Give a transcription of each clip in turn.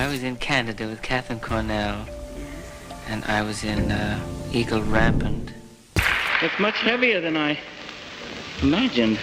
I was in Canada with Catherine Cornell, and I was in Eagle Rampant. It's much heavier than I imagined.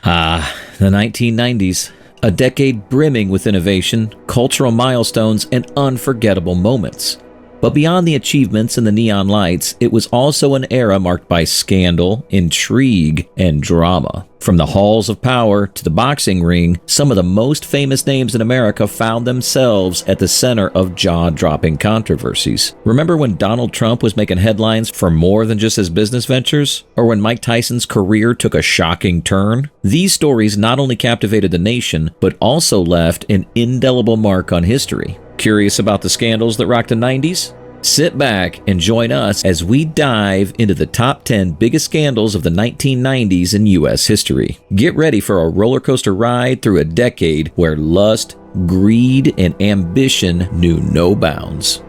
The 1990s. A decade brimming with innovation, cultural milestones, and unforgettable moments. But beyond the achievements and the neon lights, it was also an era marked by scandal, intrigue, and drama. From the halls of power to the boxing ring, some of the most famous names in America found themselves at the center of jaw-dropping controversies. Remember when Donald Trump was making headlines for more than just his business ventures? Or when Mike Tyson's career took a shocking turn? These stories not only captivated the nation, but also left an indelible mark on history. Curious about the scandals that rocked the 90s? Sit back and join us as we dive into the top 10 biggest scandals of the 1990s in U.S. history. Get ready for a roller coaster ride through a decade where lust, greed, and ambition knew no bounds.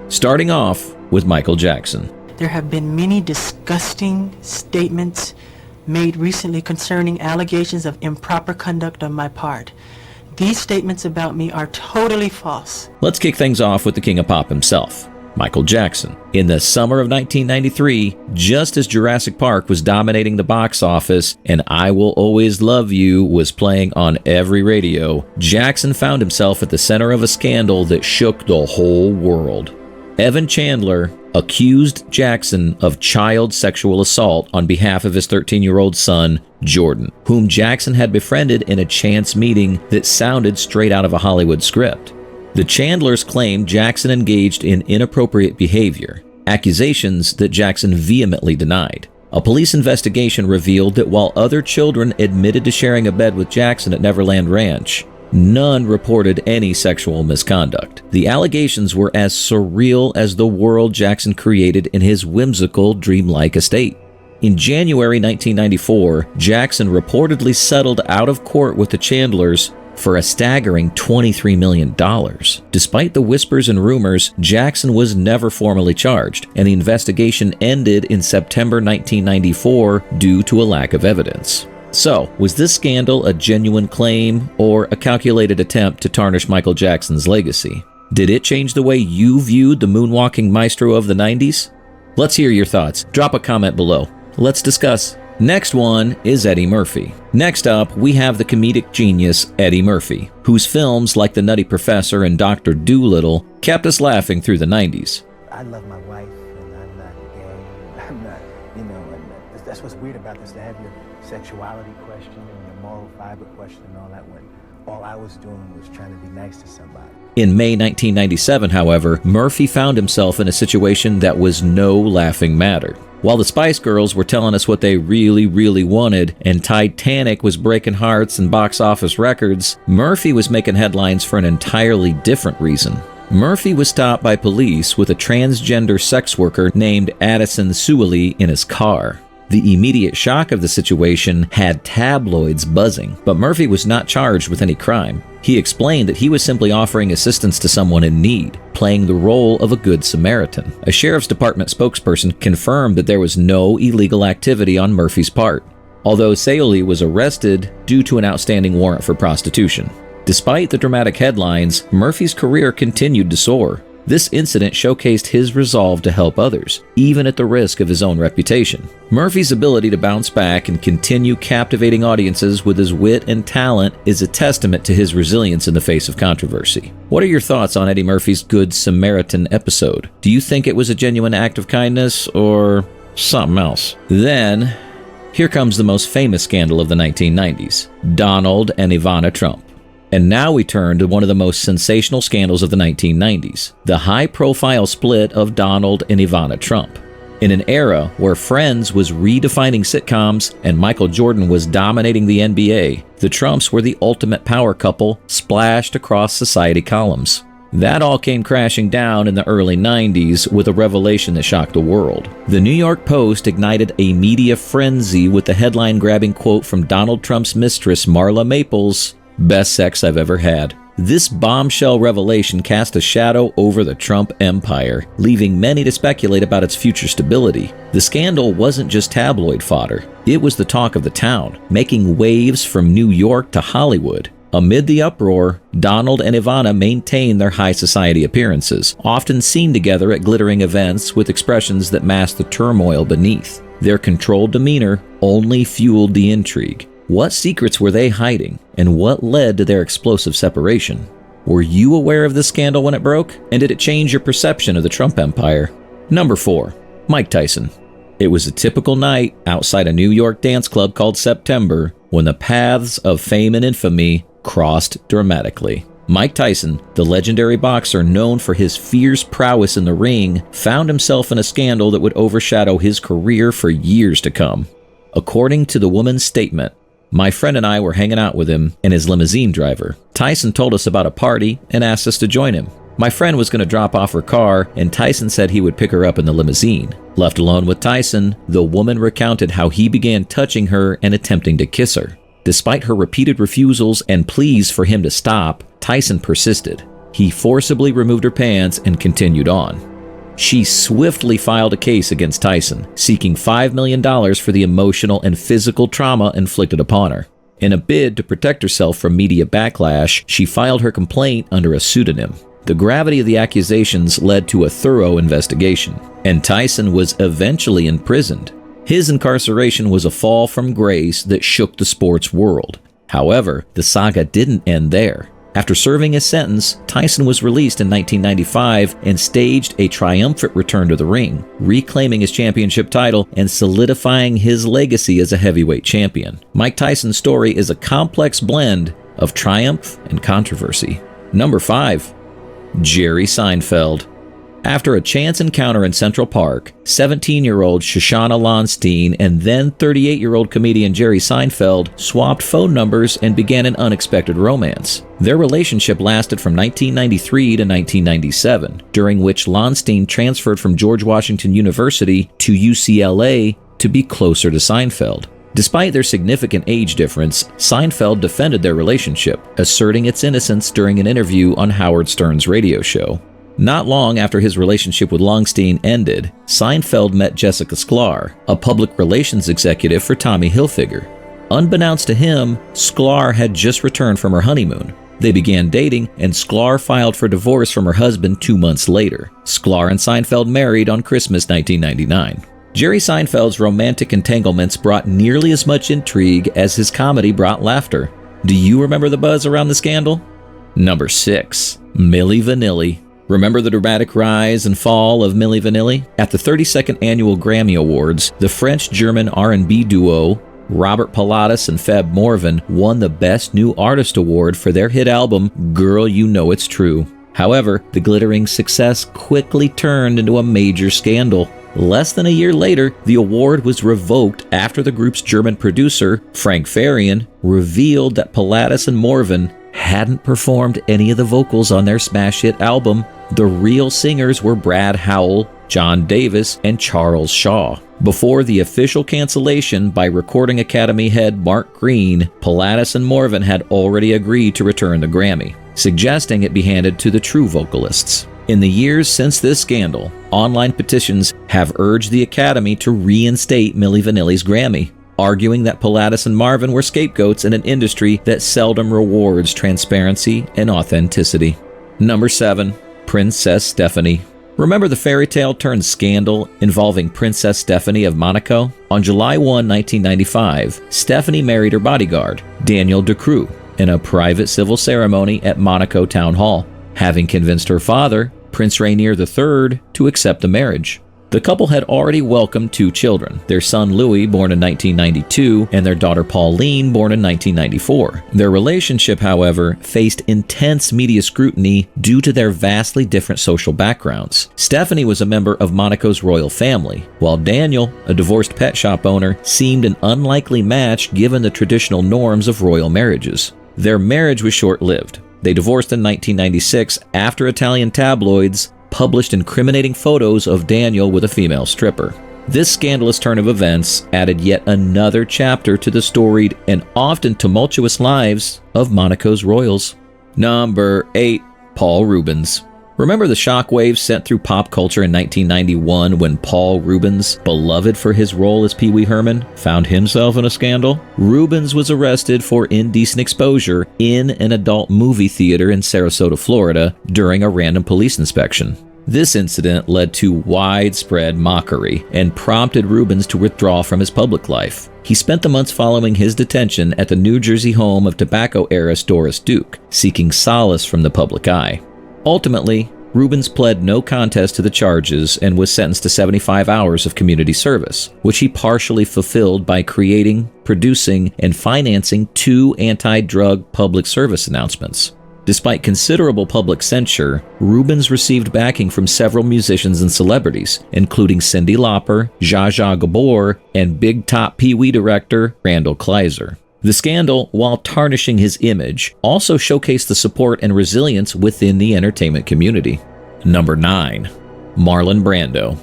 Starting off with Michael Jackson. There have been many disgusting statements made recently concerning allegations of improper conduct on my part. These statements about me are totally false. Let's kick things off with the king of pop himself, Michael Jackson. In the summer of 1993, just as Jurassic Park was dominating the box office and I Will Always Love You was playing on every radio, Jackson found himself at the center of a scandal that shook the whole world. Evan Chandler accused Jackson of child sexual assault on behalf of his 13-year-old son, Jordan, whom Jackson had befriended in a chance meeting that sounded straight out of a Hollywood script. The Chandlers claimed Jackson engaged in inappropriate behavior, accusations that Jackson vehemently denied. A police investigation revealed that while other children admitted to sharing a bed with Jackson at Neverland Ranch, none reported any sexual misconduct. The allegations were as surreal as the world Jackson created in his whimsical, dreamlike estate. In January 1994, Jackson reportedly settled out of court with the Chandlers for a staggering $23 million. Despite the whispers and rumors, Jackson was never formally charged, and the investigation ended in September 1994 due to a lack of evidence. So, was this scandal a genuine claim or a calculated attempt to tarnish Michael Jackson's legacy? Did it change the way you viewed the moonwalking maestro of the 90s? Let's hear your thoughts. Drop a comment below. Let's discuss. Next one is Eddie Murphy. Next up, we have the comedic genius Eddie Murphy, whose films like The Nutty Professor and Dr. Dolittle kept us laughing through the 90s. I love my wife, and I'm not gay. I'm not, and that's what's weird about this, to have your sexuality question and your moral fiber question and all that, when all I was doing was trying to be nice to somebody. In May 1997, however, Murphy found himself in a situation that was no laughing matter. While the Spice Girls were telling us what they really wanted, and Titanic was breaking hearts and box office records, Murphy was making headlines for an entirely different reason. Murphy was stopped by police with a transgender sex worker named Addison Sewelley in his car. The immediate shock of the situation had tabloids buzzing, but Murphy was not charged with any crime. He explained that he was simply offering assistance to someone in need, playing the role of a good Samaritan. A sheriff's department spokesperson confirmed that there was no illegal activity on Murphy's part, although Sewelley was arrested due to an outstanding warrant for prostitution. Despite the dramatic headlines, Murphy's career continued to soar. This incident showcased his resolve to help others, even at the risk of his own reputation. Murphy's ability to bounce back and continue captivating audiences with his wit and talent is a testament to his resilience in the face of controversy. What are your thoughts on Eddie Murphy's Good Samaritan episode? Do you think it was a genuine act of kindness or something else? Then, here comes the most famous scandal of the 1990s, Donald and Ivana Trump. And now we turn to one of the most sensational scandals of the 1990s, the high-profile split of Donald and Ivana Trump. In an era where Friends was redefining sitcoms and Michael Jordan was dominating the NBA, the Trumps were the ultimate power couple splashed across society columns. That all came crashing down in the early 90s with a revelation that shocked the world. The New York Post ignited a media frenzy with the headline-grabbing quote from Donald Trump's mistress, Marla Maples, "Best sex I've ever had." This bombshell revelation cast a shadow over the Trump empire, leaving many to speculate about its future stability. The scandal wasn't just tabloid fodder. It was the talk of the town, making waves from New York to Hollywood. Amid the uproar, Donald and Ivana maintained their high society appearances, often seen together at glittering events with expressions that masked the turmoil beneath. Their controlled demeanor only fueled the intrigue. What secrets were they hiding, and what led to their explosive separation? Were you aware of this scandal when it broke, and did it change your perception of the Trump empire? Number 4. Mike Tyson. It was a typical night outside a New York dance club called September when the paths of fame and infamy crossed dramatically. Mike Tyson, the legendary boxer known for his fierce prowess in the ring, found himself in a scandal that would overshadow his career for years to come. According to the woman's statement, "My friend and I were hanging out with him and his limousine driver. Tyson told us about a party and asked us to join him. My friend was going to drop off her car, and Tyson said he would pick her up in the limousine. Left alone with Tyson, the woman recounted how he began touching her and attempting to kiss her. Despite her repeated refusals and pleas for him to stop, Tyson persisted. He forcibly removed her pants and continued on. She swiftly filed a case against Tyson, seeking $5 million for the emotional and physical trauma inflicted upon her. In a bid to protect herself from media backlash, she filed her complaint under a pseudonym. The gravity of the accusations led to a thorough investigation, and Tyson was eventually imprisoned. His incarceration was a fall from grace that shook the sports world. However, the saga didn't end there. After serving his sentence, Tyson was released in 1995 and staged a triumphant return to the ring, reclaiming his championship title and solidifying his legacy as a heavyweight champion. Mike Tyson's story is a complex blend of triumph and controversy. Number 5. Jerry Seinfeld. After a chance encounter in Central Park, 17-year-old Shoshana Lonstein and then 38-year-old comedian Jerry Seinfeld swapped phone numbers and began an unexpected romance. Their relationship lasted from 1993 to 1997, during which Lonstein transferred from George Washington University to UCLA to be closer to Seinfeld. Despite their significant age difference, Seinfeld defended their relationship, asserting its innocence during an interview on Howard Stern's radio show. Not long after his relationship with Lonstein ended, Seinfeld met Jessica Sklar, a public relations executive for Tommy Hilfiger. Unbeknownst to him, Sklar had just returned from her honeymoon. They began dating, and Sklar filed for divorce from her husband 2 months later. Sklar and Seinfeld married on Christmas 1999. Jerry Seinfeld's romantic entanglements brought nearly as much intrigue as his comedy brought laughter. Do you remember the buzz around the scandal? Number 6. Milli Vanilli. Remember the dramatic rise and fall of Milli Vanilli? At the 32nd Annual Grammy Awards, the French-German R&B duo Robert Pilatus and Fab Morvan won the Best New Artist Award for their hit album, Girl You Know It's True. However, the glittering success quickly turned into a major scandal. Less than a year later, the award was revoked after the group's German producer, Frank Farian, revealed that Pilatus and Morvan hadn't performed any of the vocals on their smash hit album. The real singers were Brad Howell, John Davis, and Charles Shaw. Before the official cancellation by Recording Academy head Mark Green, Pilatus and Morvan had already agreed to return the Grammy, suggesting it be handed to the true vocalists. In the years since this scandal, online petitions have urged the Academy to reinstate Milli Vanilli's Grammy, arguing that Pilatus and Morvan were scapegoats in an industry that seldom rewards transparency and authenticity. Number 7. Princess Stephanie. Remember the fairy tale turned scandal involving Princess Stephanie of Monaco? On July 1, 1995, Stephanie married her bodyguard, Daniel Decroux, in a private civil ceremony at Monaco Town Hall, having convinced her father, Prince Rainier III, to accept the marriage. The couple had already welcomed 2 children, their son Louis, born in 1992, and their daughter Pauline, born in 1994. Their relationship, however, faced intense media scrutiny due to their vastly different social backgrounds. Stephanie was a member of Monaco's royal family, while Daniel, a divorced pet shop owner, seemed an unlikely match given the traditional norms of royal marriages. Their marriage was short-lived. They divorced in 1996 after Italian tabloids published incriminating photos of Daniel with a female stripper. This scandalous turn of events added yet another chapter to the storied and often tumultuous lives of Monaco's royals. Number 8. Paul Reubens. Remember the shockwaves sent through pop culture in 1991 when Paul Reubens, beloved for his role as Pee Wee Herman, found himself in a scandal? Reubens was arrested for indecent exposure in an adult movie theater in Sarasota, Florida, during a random police inspection. This incident led to widespread mockery and prompted Reubens to withdraw from his public life. He spent the months following his detention at the New Jersey home of tobacco heiress Doris Duke, seeking solace from the public eye. Ultimately, Reubens pled no contest to the charges and was sentenced to 75 hours of community service, which he partially fulfilled by creating, producing, and financing 2 anti-drug public service announcements. Despite considerable public censure, Reubens received backing from several musicians and celebrities, including Cyndi Lauper, Zsa Zsa Gabor, and Big Top Pee Wee director Randall Kleiser. The scandal, while tarnishing his image, also showcased the support and resilience within the entertainment community. Number 9. Marlon Brando.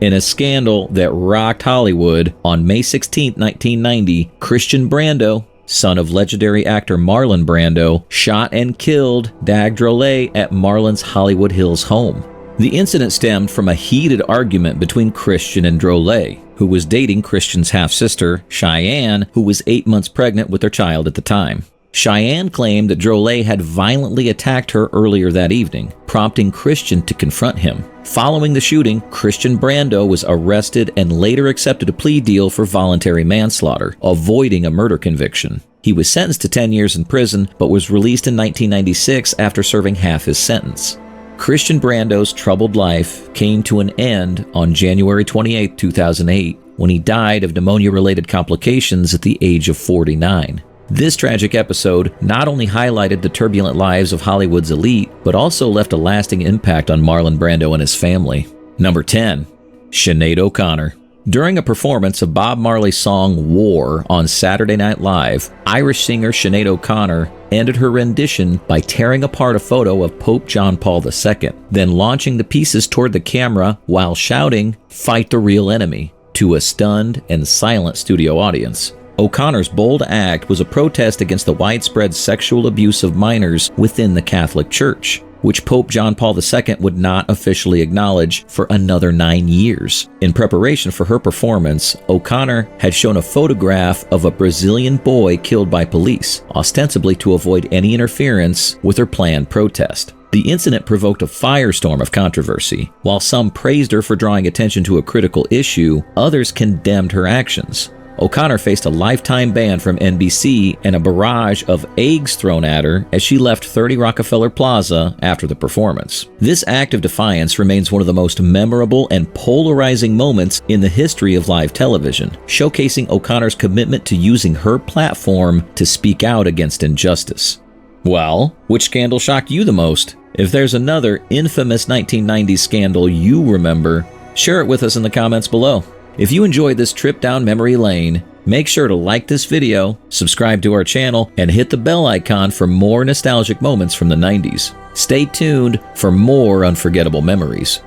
In a scandal that rocked Hollywood, on May 16, 1990, Christian Brando, son of legendary actor Marlon Brando, shot and killed Dag Drolet at Marlon's Hollywood Hills home. The incident stemmed from a heated argument between Christian and Drolet, who was dating Christian's half-sister, Cheyenne, who was 8 months pregnant with their child at the time. Cheyenne claimed that Drolet had violently attacked her earlier that evening, prompting Christian to confront him. Following the shooting, Christian Brando was arrested and later accepted a plea deal for voluntary manslaughter, avoiding a murder conviction. He was sentenced to 10 years in prison, but was released in 1996 after serving half his sentence. Christian Brando's troubled life came to an end on January 28, 2008, when he died of pneumonia-related complications at the age of 49. This tragic episode not only highlighted the turbulent lives of Hollywood's elite, but also left a lasting impact on Marlon Brando and his family. Number 10. Sinead O'Connor. During a performance of Bob Marley's song War on Saturday Night Live, Irish singer Sinead O'Connor ended her rendition by tearing apart a photo of Pope John Paul II, then launching the pieces toward the camera while shouting, "Fight the real enemy," to a stunned and silent studio audience. O'Connor's bold act was a protest against the widespread sexual abuse of minors within the Catholic Church, which Pope John Paul II would not officially acknowledge for another 9 years. In preparation for her performance, O'Connor had shown a photograph of a Brazilian boy killed by police, ostensibly to avoid any interference with her planned protest. The incident provoked a firestorm of controversy. While some praised her for drawing attention to a critical issue, others condemned her actions. O'Connor faced a lifetime ban from NBC and a barrage of eggs thrown at her as she left 30 Rockefeller Plaza after the performance. This act of defiance remains one of the most memorable and polarizing moments in the history of live television, showcasing O'Connor's commitment to using her platform to speak out against injustice. Well, which scandal shocked you the most? If there's another infamous 1990s scandal you remember, share it with us in the comments below. If you enjoyed this trip down memory lane, make sure to like this video, subscribe to our channel, and hit the bell icon for more nostalgic moments from the 90s. Stay tuned for more unforgettable memories.